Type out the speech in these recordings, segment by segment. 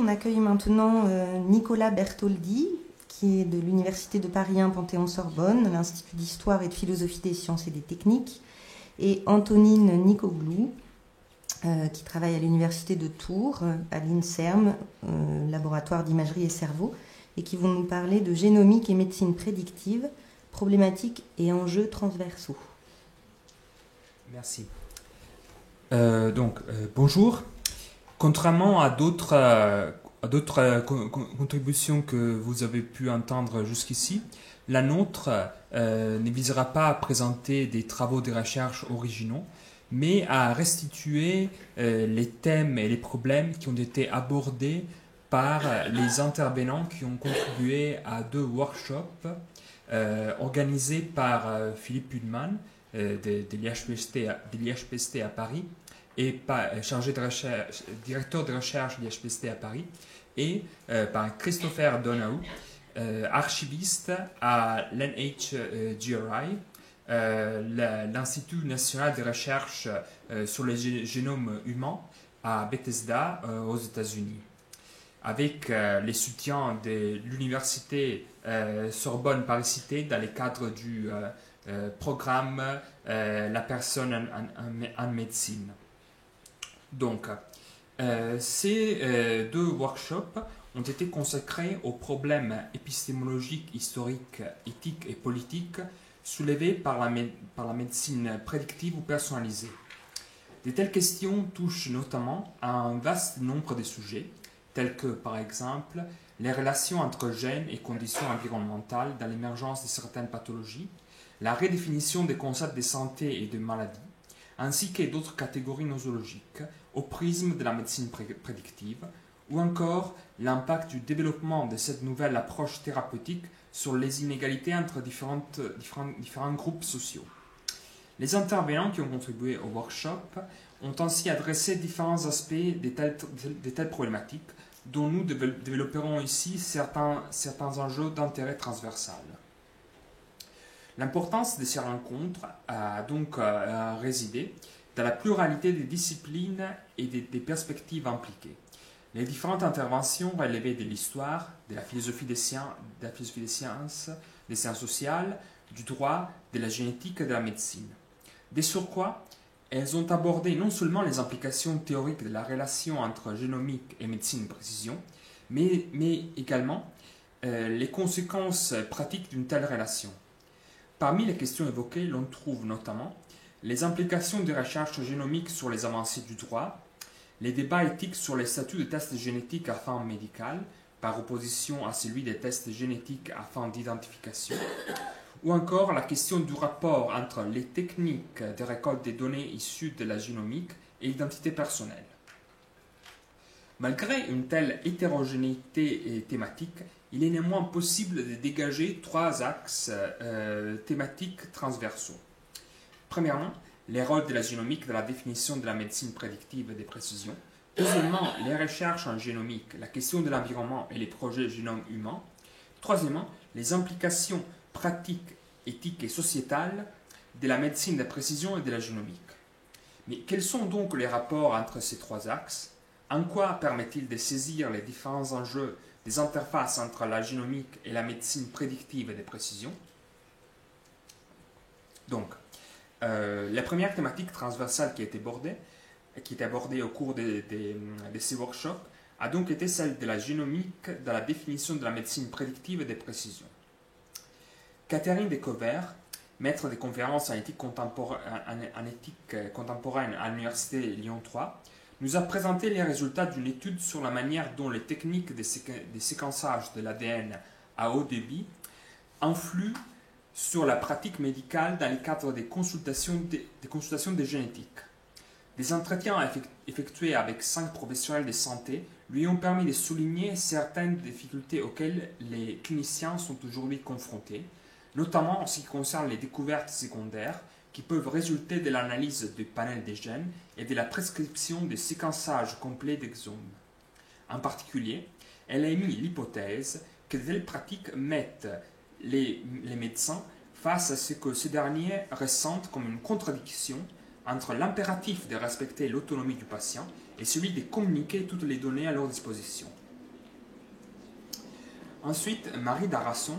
on accueille maintenant Nicolas Bertoldi, qui est de l'Université de Paris 1 Panthéon-Sorbonne, l'Institut d'Histoire et de Philosophie des Sciences et des Techniques, et Antonine Nicoloulou, qui travaille à l'Université de Tours, à l'INSERM, laboratoire d'imagerie et cerveau, et qui vont nous parler de génomique et médecine prédictive, problématiques et enjeux transversaux. Merci. Bonjour. Contrairement à d'autres contributions que vous avez pu entendre jusqu'ici, la nôtre ne visera pas à présenter des travaux de recherche originaux, mais à restituer les thèmes et les problèmes qui ont été abordés par les intervenants qui ont contribué à 2 workshops organisés par Philippe Hudman de l'IHPST à Paris et directeur de recherche de l'IHPST à Paris et par Christopher Donahue, archiviste à l'NHGRI, l'Institut national de recherche sur le génome humain à Bethesda aux États-Unis, avec les soutiens de l'Université Sorbonne Paris-Cité dans le cadre du programme La personne en médecine. Donc, ces 2 workshops ont été consacrés aux problèmes épistémologiques, historiques, éthiques et politiques soulevés par la médecine prédictive ou personnalisée. De telles questions touchent notamment à un vaste nombre de sujets, tels que, par exemple, les relations entre gènes et conditions environnementales dans l'émergence de certaines pathologies, la redéfinition des concepts de santé et de maladie, ainsi que d'autres catégories nosologiques au prisme de la médecine prédictive, ou encore l'impact du développement de cette nouvelle approche thérapeutique sur les inégalités entre différents groupes sociaux. Les intervenants qui ont contribué au workshop ont ainsi adressé différents aspects de telles problématiques, dont nous développerons ici certains enjeux d'intérêt transversal. L'importance de ces rencontres a donc résidé dans la pluralité des disciplines et des perspectives impliquées. Les différentes interventions relevées de l'histoire, de la philosophie des sciences, des sciences sociales, du droit, de la génétique et de la médecine. De surcroît, elles ont abordé non seulement les implications théoriques de la relation entre génomique et médecine de précision, mais également les conséquences pratiques d'une telle relation. Parmi les questions évoquées, l'on trouve notamment les implications des recherches génomiques sur les avancées du droit, les débats éthiques sur les statuts de tests génétiques à fin médicale, par opposition à celui des tests génétiques à fin d'identification, ou encore la question du rapport entre les techniques de récolte des données issues de la génomique et l'identité personnelle. Malgré une telle hétérogénéité thématique, il est néanmoins possible de dégager 3 axes thématiques transversaux. Premièrement, les rôles de la génomique dans la définition de la médecine prédictive et de précision. Deuxièmement, les recherches en génomique, la question de l'environnement et les projets génome humain. Troisièmement, les implications pratiques, éthiques et sociétales de la médecine de précision et de la génomique. Mais quels sont donc les rapports entre ces 3 axes? En quoi permet-il de saisir les différents enjeux des interfaces entre la génomique et la médecine prédictive et de précision? Donc, la première thématique transversale qui a été abordée au cours de ces workshops a donc été celle de la génomique dans la définition de la médecine prédictive et de précision. Catherine Decover, maître des conférences en éthique contemporaine à l'Université Lyon 3, nous a présenté les résultats d'une étude sur la manière dont les techniques de séquençage de l'ADN à haut débit influent sur la pratique médicale dans le cadre des consultations de génétique. Des entretiens effectués avec 5 professionnels de santé lui ont permis de souligner certaines difficultés auxquelles les cliniciens sont aujourd'hui confrontés, notamment en ce qui concerne les découvertes secondaires qui peuvent résulter de l'analyse du panel des gènes et de la prescription de séquençage complet d'exomes. En particulier, elle a émis l'hypothèse que de telles pratiques mettent les médecins face à ce que ces derniers ressentent comme une contradiction entre l'impératif de respecter l'autonomie du patient et celui de communiquer toutes les données à leur disposition. Ensuite, Marie Darasson,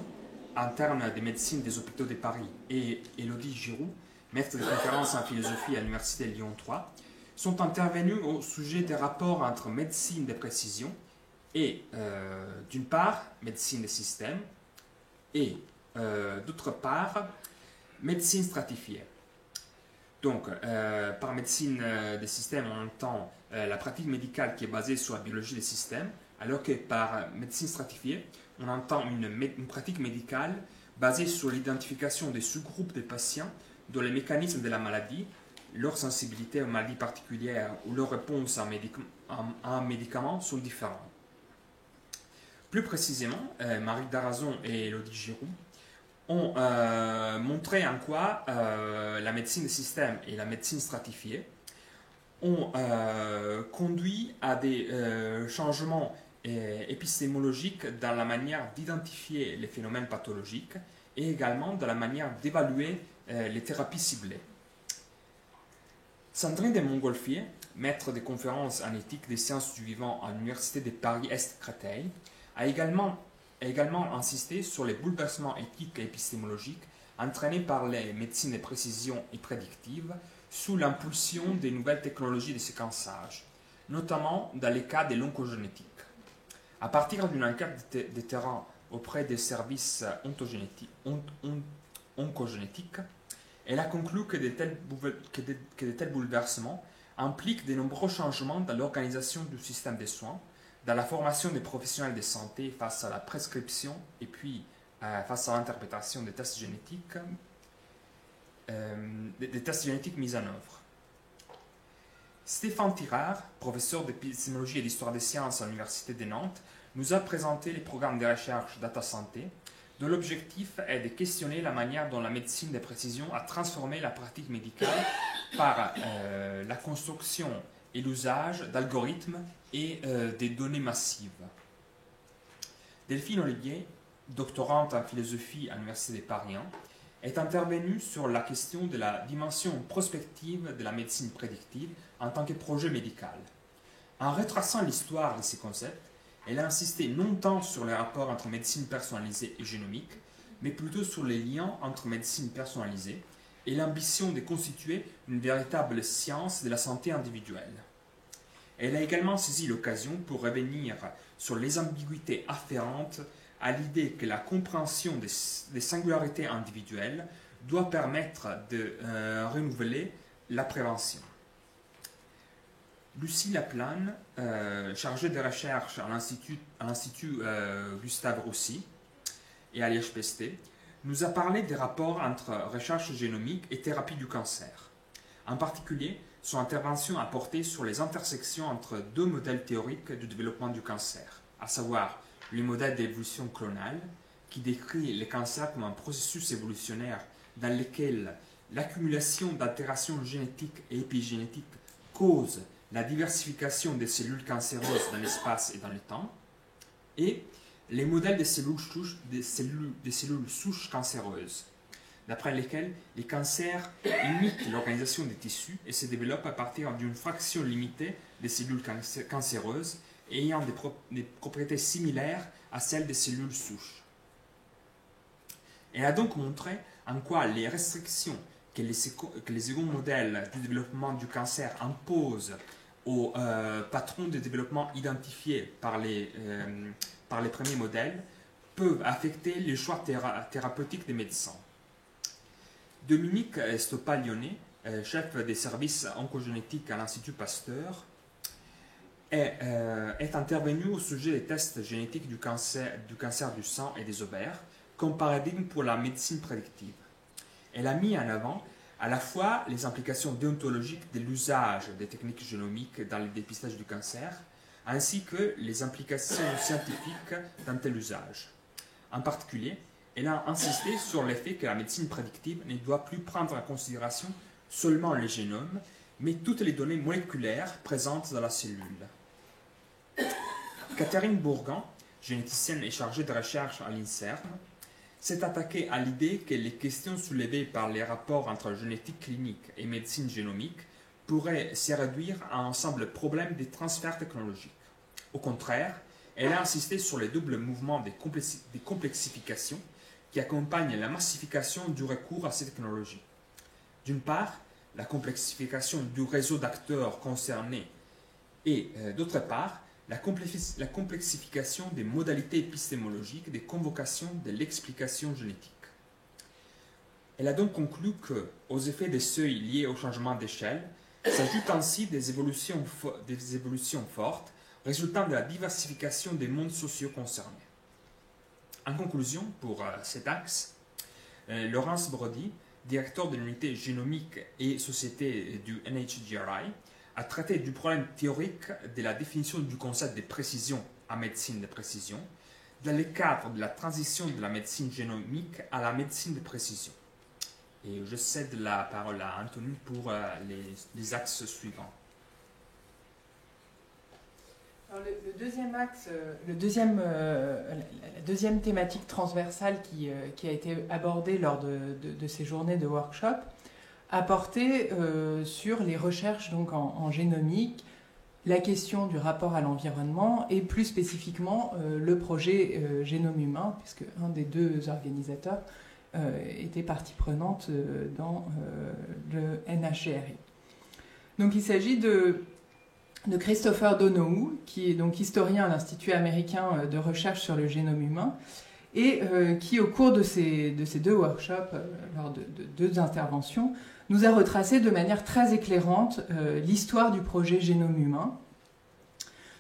interne de médecine des hôpitaux de Paris, et Élodie Giroux, maître de conférences en philosophie à l'Université Lyon 3, sont intervenus au sujet des rapports entre médecine de précision et, d'une part, médecine des systèmes, et, d'autre part, médecine stratifiée. Donc, par médecine des systèmes, on entend la pratique médicale qui est basée sur la biologie des systèmes, alors que par médecine stratifiée, on entend une pratique médicale basée sur l'identification des sous-groupes de patients dont les mécanismes de la maladie, leur sensibilité aux maladies particulières ou leur réponse à un médicament sont différents. Plus précisément, Marie Darasson et Élodie Giroux ont montré en quoi la médecine des systèmes et la médecine stratifiée ont conduit à des changements épistémologiques dans la manière d'identifier les phénomènes pathologiques et également dans la manière d'évaluer les thérapies ciblées. Sandrine de Montgolfier, maître de conférences en éthique des sciences du vivant à l'Université de Paris-Est-Créteil, a également insisté sur les bouleversements éthiques et épistémologiques entraînés par les médecines de précision et prédictives sous l'impulsion des nouvelles technologies de séquençage, notamment dans les cas de l'oncogénétique. À partir d'une enquête de terrain auprès des services oncogénétiques, elle a conclu que de tels bouleversements impliquent de nombreux changements dans l'organisation du système des soins, dans la formation des professionnels de santé face à la prescription et puis face à l'interprétation des tests génétiques, mis en œuvre. Stéphane Tirard, professeur d'épistémologie et d'histoire des sciences à l'Université de Nantes, nous a présenté les programmes de recherche Data Santé, dont l'objectif est de questionner la manière dont la médecine de précision a transformé la pratique médicale par la construction et l'usage d'algorithmes et des données massives. Delphine Olivier, doctorante en philosophie à l'Université de Paris 1, est intervenue sur la question de la dimension prospective de la médecine prédictive en tant que projet médical. En retraçant l'histoire de ces concepts, elle a insisté non tant sur les rapports entre médecine personnalisée et génomique, mais plutôt sur les liens entre médecine personnalisée et l'ambition de constituer une véritable science de la santé individuelle. Elle a également saisi l'occasion pour revenir sur les ambiguïtés afférentes à l'idée que la compréhension des singularités individuelles doit permettre de renouveler la prévention. Lucie Laplane, chargée de recherche à l'Institut Gustave Roussy et à l'IHPST, nous a parlé des rapports entre recherche génomique et thérapie du cancer. En particulier, son intervention a porté sur les intersections entre deux modèles théoriques du développement du cancer, à savoir le modèle d'évolution clonale, qui décrit le cancer comme un processus évolutionnaire dans lequel l'accumulation d'altérations génétiques et épigénétiques cause la diversification des cellules cancéreuses dans l'espace et dans le temps, et les modèles des cellules souches cancéreuses, d'après lesquels les cancers imitent l'organisation des tissus et se développent à partir d'une fraction limitée des cellules cancéreuses ayant des propriétés similaires à celles des cellules souches. Elle a donc montré en quoi les restrictions que les seconds modèles du développement du cancer imposent aux patrons de développement identifiés par les premiers modèles peuvent affecter les choix thérapeutiques des médecins. Dominique Stoppal-Lyonnais, chef des services oncogénétiques à l'Institut Pasteur, est intervenu au sujet des tests génétiques du cancer du sang et des ovaires comme paradigme pour la médecine prédictive. Elle a mis en avant à la fois les implications déontologiques de l'usage des techniques génomiques dans le dépistage du cancer, ainsi que les implications scientifiques d'un tel usage. En particulier, elle a insisté sur le fait que la médecine prédictive ne doit plus prendre en considération seulement le génome, mais toutes les données moléculaires présentes dans la cellule. Catherine Bourgan, généticienne et chargée de recherche à l'INSERM, s'est attaquée à l'idée que les questions soulevées par les rapports entre génétique clinique et médecine génomique pourraient se réduire à un simple problème des transferts technologiques. Au contraire, Elle a insisté sur les doubles mouvements des complexifications qui accompagnent la massification du recours à ces technologies. D'une part, la complexification du réseau d'acteurs concernés et, d'autre part, la complexification des modalités épistémologiques des convocations de l'explication génétique. Elle a donc conclu que, aux effets des seuils liés au changement d'échelle, s'ajoutent ainsi des évolutions fortes résultant de la diversification des mondes sociaux concernés. En conclusion, pour cet axe, Laurence Brody, directeur de l'unité génomique et société du NHGRI, a traité du problème théorique de la définition du concept de précision en médecine de précision, dans le cadre de la transition de la médecine génomique à la médecine de précision. Et je cède la parole à Anthony pour les axes suivants. Alors le deuxième axe, la deuxième thématique transversale qui a été abordée lors de ces journées de workshop a porté sur les recherches donc en génomique, la question du rapport à l'environnement et plus spécifiquement le projet Génome Humain, puisque un des deux organisateurs était partie prenante dans le NHGRI. Donc il s'agit de Christopher Donohue, qui est donc historien à l'Institut américain de recherche sur le génome humain, et qui, au cours de ces deux workshops, lors de deux interventions, nous a retracé de manière très éclairante l'histoire du projet Génome Humain,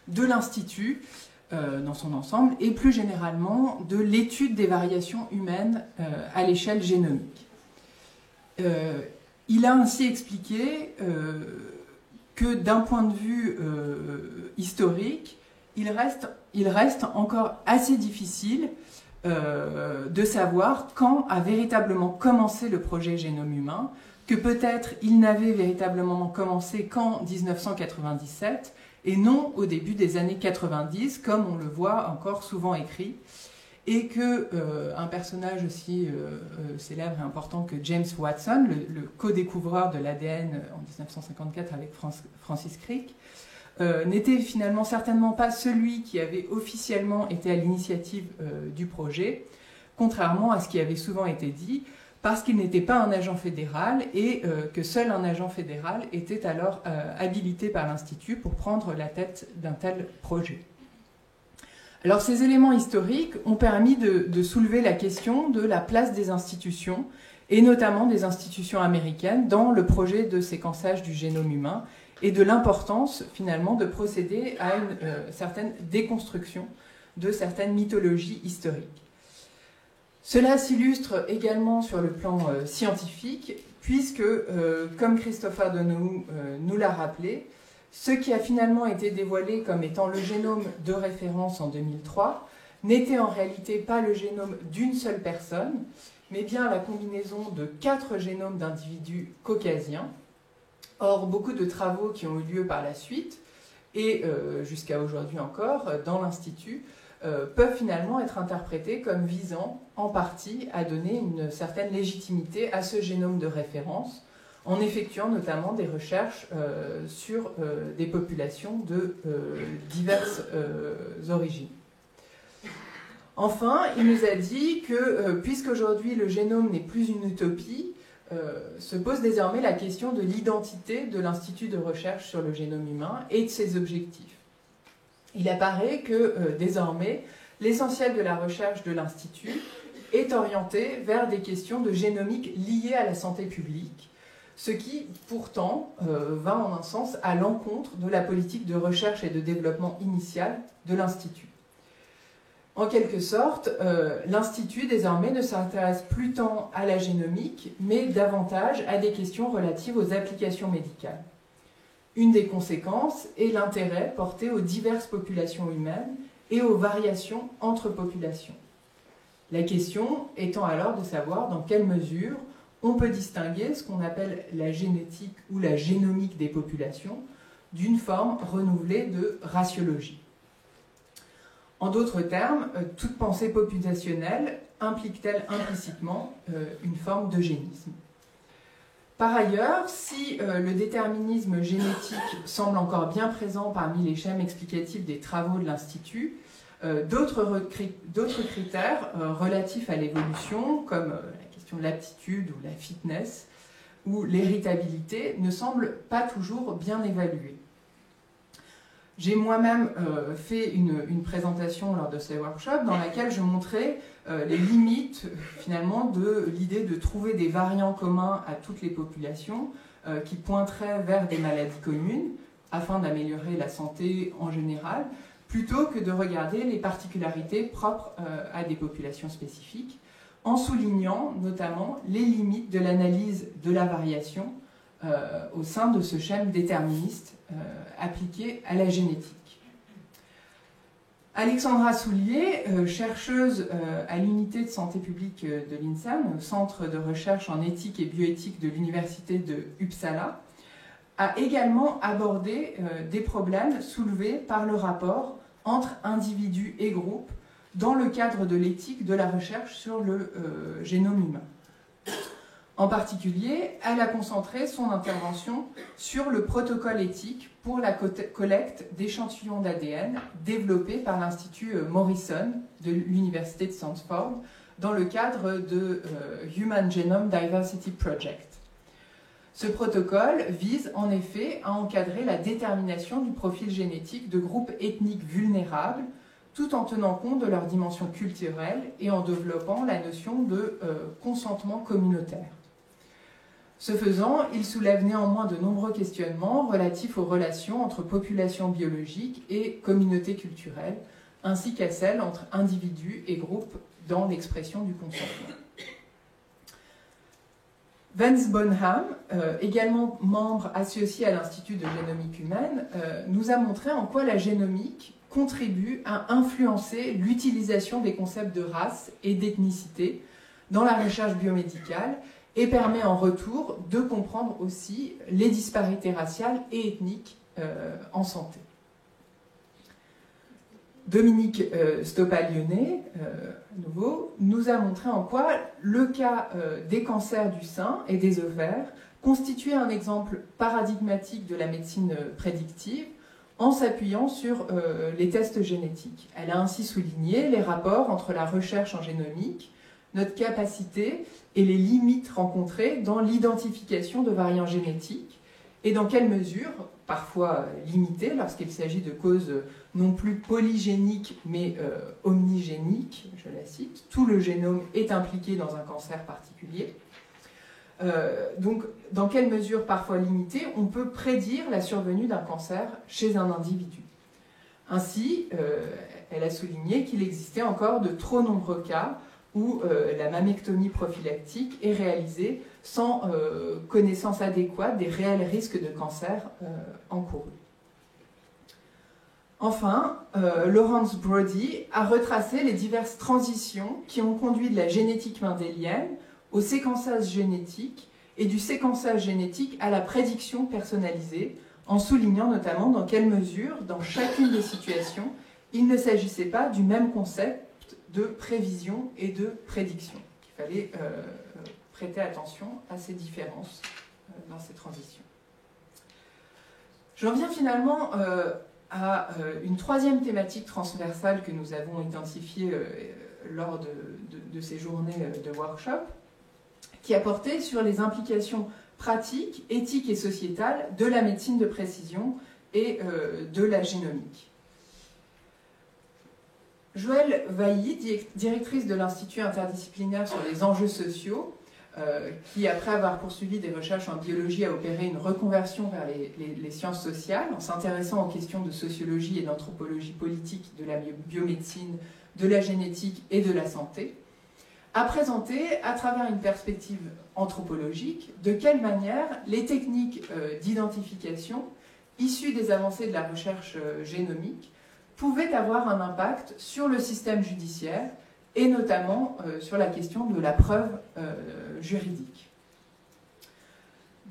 de l'Institut dans son ensemble, et plus généralement de l'étude des variations humaines à l'échelle génomique. Il a ainsi expliqué que d'un point de vue historique, il reste encore assez difficile de savoir quand a véritablement commencé le projet Génome Humain, que peut-être il n'avait véritablement commencé qu'en 1997 et non au début des années 90, comme on le voit encore souvent écrit, et que un personnage aussi célèbre et important que James Watson, le co-découvreur de l'ADN en 1954 avec Francis Crick, n'était finalement certainement pas celui qui avait officiellement été à l'initiative du projet, contrairement à ce qui avait souvent été dit, parce qu'il n'était pas un agent fédéral et que seul un agent fédéral était alors habilité par l'Institut pour prendre la tête d'un tel projet. Alors ces éléments historiques ont permis de soulever la question de la place des institutions, et notamment des institutions américaines, dans le projet de séquençage du génome humain, et de l'importance finalement de procéder à une certaine déconstruction de certaines mythologies historiques. Cela s'illustre également sur le plan scientifique, puisque, comme Christopher Donohue nous l'a rappelé, ce qui a finalement été dévoilé comme étant le génome de référence en 2003 n'était en réalité pas le génome d'une seule personne, mais bien la combinaison de 4 génomes d'individus caucasiens. Or, beaucoup de travaux qui ont eu lieu par la suite, et jusqu'à aujourd'hui encore, dans l'Institut, peuvent finalement être interprétés comme visant en partie à donner une certaine légitimité à ce génome de référence, en effectuant notamment des recherches sur des populations de diverses origines. Enfin, il nous a dit que, puisqu'aujourd'hui le génome n'est plus une utopie, se pose désormais la question de l'identité de l'Institut de recherche sur le génome humain et de ses objectifs. Il apparaît que, désormais, l'essentiel de la recherche de l'Institut est orienté vers des questions de génomique liées à la santé publique, ce qui, pourtant, va en un sens à l'encontre de la politique de recherche et de développement initiale de l'Institut. En quelque sorte, l'Institut, désormais, ne s'intéresse plus tant à la génomique, mais davantage à des questions relatives aux applications médicales. Une des conséquences est l'intérêt porté aux diverses populations humaines et aux variations entre populations. La question étant alors de savoir dans quelle mesure on peut distinguer ce qu'on appelle la génétique ou la génomique des populations d'une forme renouvelée de raciologie. En d'autres termes, toute pensée populationnelle implique-t-elle implicitement une forme d'eugénisme? Par ailleurs, si le déterminisme génétique semble encore bien présent parmi les schèmes explicatifs des travaux de l'Institut, d'autres critères relatifs à l'évolution, comme la question de l'aptitude ou la fitness, ou l'héritabilité, ne semblent pas toujours bien évalués. J'ai moi-même fait une présentation lors de ces workshops dans laquelle je montrais les limites finalement de l'idée de trouver des variants communs à toutes les populations qui pointeraient vers des maladies communes afin d'améliorer la santé en général, plutôt que de regarder les particularités propres à des populations spécifiques, en soulignant notamment les limites de l'analyse de la variation au sein de ce schème déterministe appliqué à la génétique. Alexandra Soulier, chercheuse à l'unité de santé publique de l'INSERM, au Centre de recherche en éthique et bioéthique de l'Université de Uppsala, a également abordé des problèmes soulevés par le rapport entre individus et groupes dans le cadre de l'éthique de la recherche sur le génome humain. En particulier, elle a concentré son intervention sur le protocole éthique pour la collecte d'échantillons d'ADN développé par l'Institut Morrison de l'Université de Stanford dans le cadre de Human Genome Diversity Project. Ce protocole vise en effet à encadrer la détermination du profil génétique de groupes ethniques vulnérables tout en tenant compte de leur dimension culturelle et en développant la notion de consentement communautaire. Ce faisant, il soulève néanmoins de nombreux questionnements relatifs aux relations entre populations biologiques et communautés culturelles, ainsi qu'à celles entre individus et groupes dans l'expression du consentement. Vance Bonham, également membre associé à l'Institut de génomique humaine, nous a montré en quoi la génomique contribue à influencer l'utilisation des concepts de race et d'ethnicité dans la recherche biomédicale et permet en retour de comprendre aussi les disparités raciales et ethniques en santé. Dominique Stoppa-Lyonnet, à nouveau, nous a montré en quoi le cas des cancers du sein et des ovaires constituait un exemple paradigmatique de la médecine prédictive en s'appuyant sur les tests génétiques. Elle a ainsi souligné les rapports entre la recherche en génomique, notre capacité et les limites rencontrées dans l'identification de variants génétiques et dans quelle mesure, parfois limitées lorsqu'il s'agit de causes non plus polygéniques mais omnigéniques, je la cite, tout le génome est impliqué dans un cancer particulier. Donc, dans quelle mesure, parfois limitée, on peut prédire la survenue d'un cancer chez un individu. Ainsi, elle a souligné qu'il existait encore de trop nombreux cas où la mammectomie prophylactique est réalisée sans connaissance adéquate des réels risques de cancer encourus. Enfin, Lawrence Brody a retracé les diverses transitions qui ont conduit de la génétique mendélienne au séquençage génétique et du séquençage génétique à la prédiction personnalisée, en soulignant notamment dans quelle mesure, dans chacune des situations, il ne s'agissait pas du même concept de prévision et de prédiction. Il fallait prêter attention à ces différences dans ces transitions. J'en viens finalement à une troisième thématique transversale que nous avons identifiée lors de ces journées de workshop, qui a porté sur les implications pratiques, éthiques et sociétales de la médecine de précision et de la génomique. Joëlle Vailly, directrice de l'Institut interdisciplinaire sur les enjeux sociaux, qui, après avoir poursuivi des recherches en biologie, a opéré une reconversion vers les sciences sociales, en s'intéressant aux questions de sociologie et d'anthropologie politique, de la biomédecine, de la génétique et de la santé, a présenté, à travers une perspective anthropologique, de quelle manière les techniques d'identification, issues des avancées de la recherche génomique, pouvaient avoir un impact sur le système judiciaire et notamment sur la question de la preuve juridique.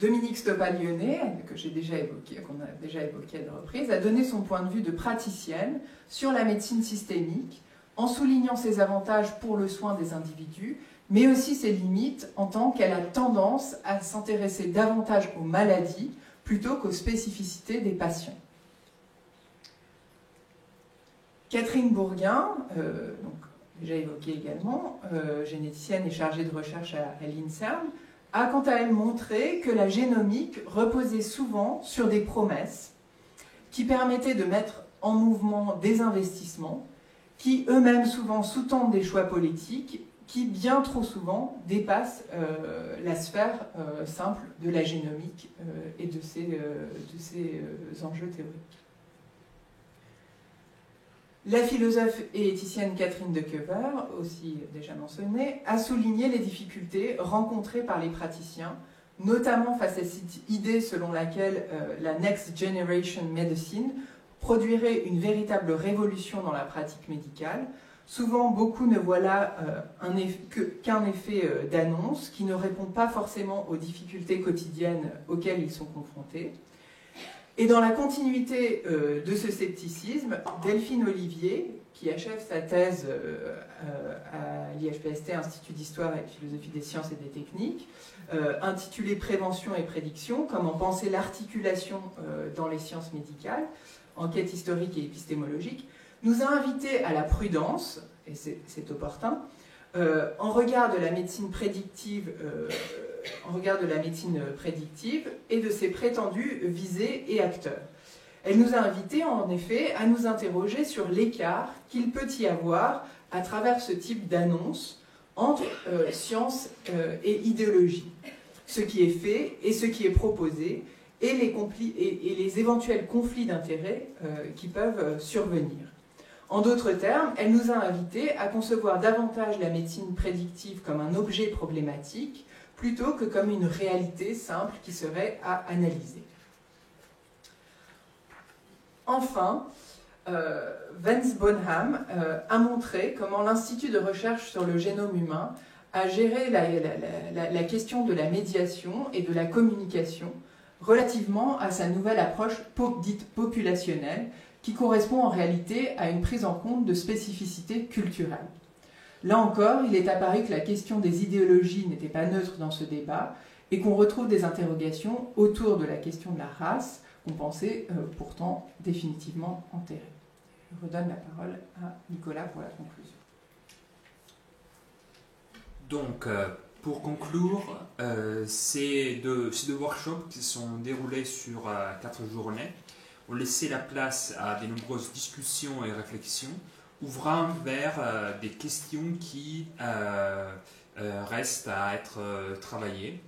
Dominique Stoppa-Lyonnet, qu'on a déjà évoqué à deux reprises, a donné son point de vue de praticienne sur la médecine systémique, en soulignant ses avantages pour le soin des individus, mais aussi ses limites en tant qu'elle a tendance à s'intéresser davantage aux maladies plutôt qu'aux spécificités des patients. Catherine Bourguin, donc, déjà évoquée également, généticienne et chargée de recherche à l'INSERM, a quant à elle montré que la génomique reposait souvent sur des promesses qui permettaient de mettre en mouvement des investissements qui eux-mêmes souvent sous-tendent des choix politiques qui bien trop souvent dépassent la sphère simple de la génomique et de ses enjeux théoriques. La philosophe et éthicienne Catherine de Quever, aussi déjà mentionnée, a souligné les difficultés rencontrées par les praticiens, notamment face à cette idée selon laquelle la Next Generation Medicine produirait une véritable révolution dans la pratique médicale. Souvent, beaucoup ne voient là qu'un effet d'annonce qui ne répond pas forcément aux difficultés quotidiennes auxquelles ils sont confrontés. Et dans la continuité de ce scepticisme, Delphine Olivier, qui achève sa thèse à l'IHPST, Institut d'Histoire et de Philosophie des Sciences et des Techniques, intitulée Prévention et prédiction, comment penser l'articulation dans les sciences médicales, enquête historique et épistémologique, nous a invités à la prudence, et c'est opportun, en regard de la médecine prédictive et de ses prétendus visées et acteurs. Elle nous a invités en effet à nous interroger sur l'écart qu'il peut y avoir à travers ce type d'annonce entre science et idéologie, ce qui est fait et ce qui est proposé, et les éventuels conflits d'intérêts qui peuvent survenir. En d'autres termes, elle nous a invités à concevoir davantage la médecine prédictive comme un objet problématique plutôt que comme une réalité simple qui serait à analyser. Enfin, Vance Bonham a montré comment l'Institut de recherche sur le génome humain a géré la question de la médiation et de la communication relativement à sa nouvelle approche dite populationnelle, qui correspond en réalité à une prise en compte de spécificités culturelles. Là encore, il est apparu que la question des idéologies n'était pas neutre dans ce débat et qu'on retrouve des interrogations autour de la question de la race qu'on pensait pourtant définitivement enterrée. Je redonne la parole à Nicolas pour la conclusion. Donc, pour conclure, ces deux workshops qui sont déroulés sur 4 journées ont laissé la place à de nombreuses discussions et réflexions, ouvrant vers des questions qui restent à être travaillées.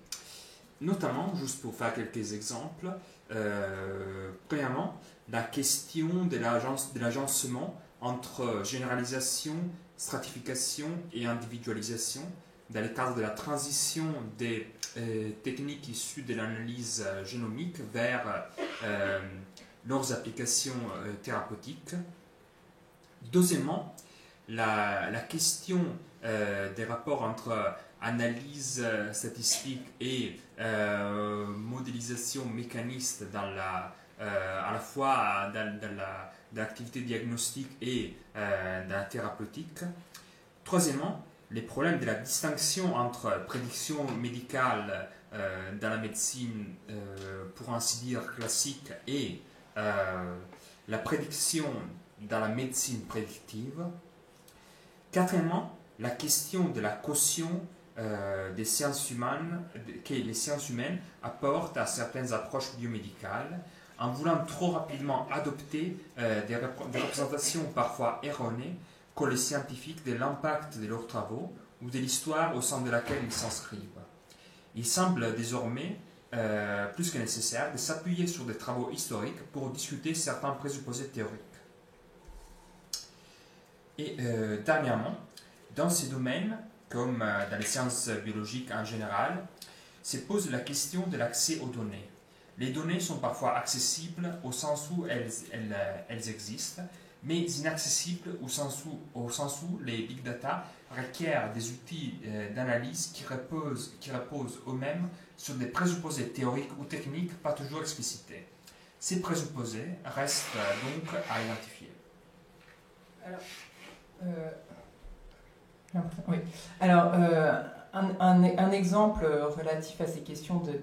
Notamment, juste pour faire quelques exemples, premièrement, la question de l'agencement entre généralisation, stratification et individualisation dans le cadre de la transition des techniques issues de l'analyse génomique vers leurs applications thérapeutiques. Deuxièmement, la question des rapports entre analyse statistique et modélisation mécaniste à la fois dans l'activité diagnostique et dans la thérapeutique. Troisièmement, les problèmes de la distinction entre prédiction médicale dans la médecine, pour ainsi dire, classique et la prédiction dans la médecine prédictive. Quatrièmement, la question de la caution des sciences humaines que les sciences humaines apportent à certaines approches biomédicales en voulant trop rapidement adopter des représentations parfois erronées qu'ont les scientifiques de l'impact de leurs travaux ou de l'histoire au sein de laquelle ils s'inscrivent. Il semble désormais plus que nécessaire de s'appuyer sur des travaux historiques pour discuter certains présupposés théoriques. Et dernièrement, dans ces domaines, comme dans les sciences biologiques en général, se pose la question de l'accès aux données. Les données sont parfois accessibles au sens où elles existent, mais inaccessibles au sens où les big data requièrent des outils d'analyse qui reposent eux-mêmes sur des présupposés théoriques ou techniques pas toujours explicités. Ces présupposés restent donc à identifier. Un exemple relatif à ces questions des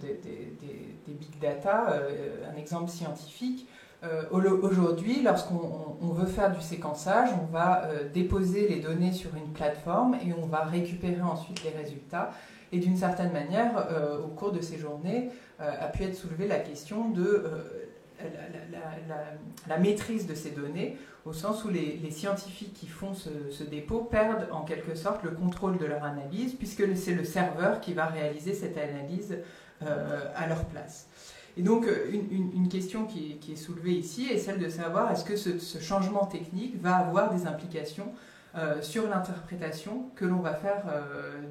big data, un exemple scientifique, Aujourd'hui, lorsqu'on veut faire du séquençage, on va déposer les données sur une plateforme et on va récupérer ensuite les résultats. Et d'une certaine manière, au cours de ces journées, a pu être soulevée la question de la maîtrise de ces données, au sens où les scientifiques qui font ce dépôt perdent en quelque sorte le contrôle de leur analyse, puisque c'est le serveur qui va réaliser cette analyse à leur place. Et donc, une question qui est soulevée ici est celle de savoir est-ce que ce changement technique va avoir des implications sur l'interprétation que l'on va faire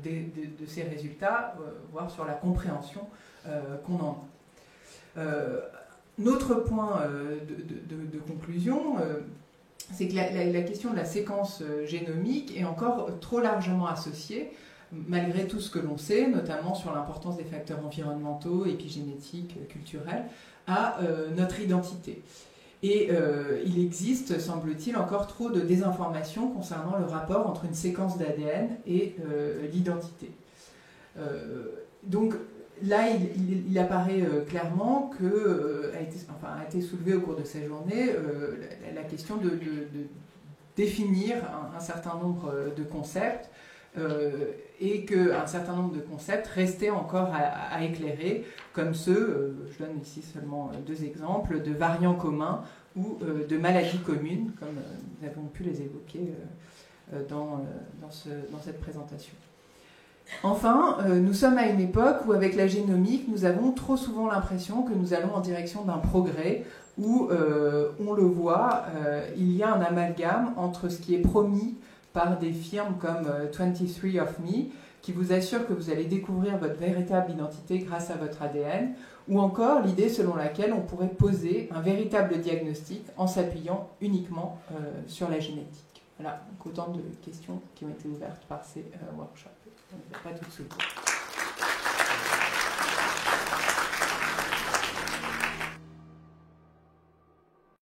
de ces résultats, voire sur la compréhension qu'on en a. Notre point de conclusion, c'est que la question de la séquence génomique est encore trop largement associée, malgré tout ce que l'on sait, notamment sur l'importance des facteurs environnementaux, épigénétiques, culturels, à notre identité. Et il existe, semble-t-il, encore trop de désinformation concernant le rapport entre une séquence d'ADN et l'identité. Donc là, il apparaît clairement que a été soulevée au cours de ces journées la question de définir un certain nombre de concepts et qu'un certain nombre de concepts restaient encore à éclairer, comme ceux, je donne ici seulement 2 exemples, de variants communs ou de maladies communes, comme nous avons pu les évoquer dans cette présentation. Enfin, nous sommes à une époque où, avec la génomique, nous avons trop souvent l'impression que nous allons en direction d'un progrès où, on le voit, il y a un amalgame entre ce qui est promis par des firmes comme 23andMe, qui vous assure que vous allez découvrir votre véritable identité grâce à votre ADN, ou encore l'idée selon laquelle on pourrait poser un véritable diagnostic en s'appuyant uniquement sur la génétique. Voilà, donc autant de questions qui ont été ouvertes par ces workshops. On ne va pas tout de suite.